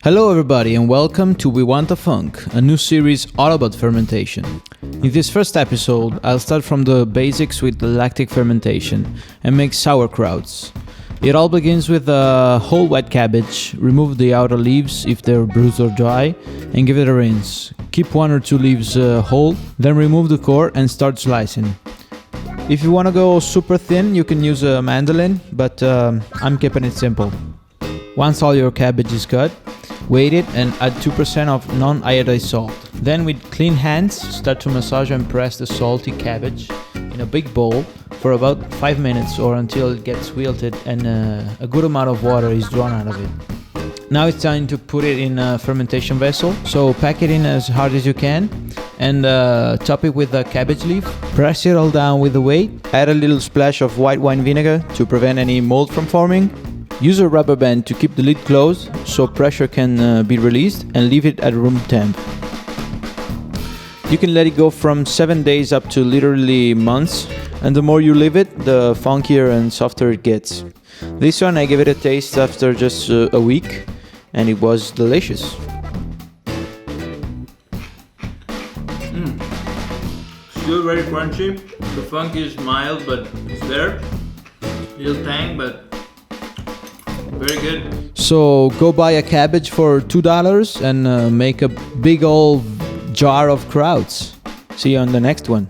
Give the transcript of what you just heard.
Hello everybody and welcome to We Want a Funk, a new series all about fermentation. In this first episode, I'll start from the basics with the lactic fermentation and make sauerkrauts. It all begins with a whole wet cabbage, remove the outer leaves if they're bruised or dry, and give it a rinse. Keep one or two leaves whole, then remove the core and start slicing. If you want to go super thin, you can use a mandolin, but I'm keeping it simple. Once all your cabbage is cut, weight it and add 2% of non-iodized salt. Then with clean hands, start to massage and press the salty cabbage in a big bowl for about 5 minutes or until it gets wilted and a good amount of water is drawn out of it. Now it's time to put it in a fermentation vessel, so pack it in as hard as you can and top it with a cabbage leaf. Press it all down with the weight, add a little splash of white wine vinegar to prevent any mold from forming. Use a rubber band to keep the lid closed so pressure can be released and leave it at room temp. You can let it go from 7 days up to literally months, and the more you leave it, the funkier and softer it gets. This one I gave it a taste after just a week and it was delicious. Still very crunchy. The funk is mild but it's there. Little tang but very good. So go buy a cabbage for $2 and make a big old jar of krauts. See you on the next one.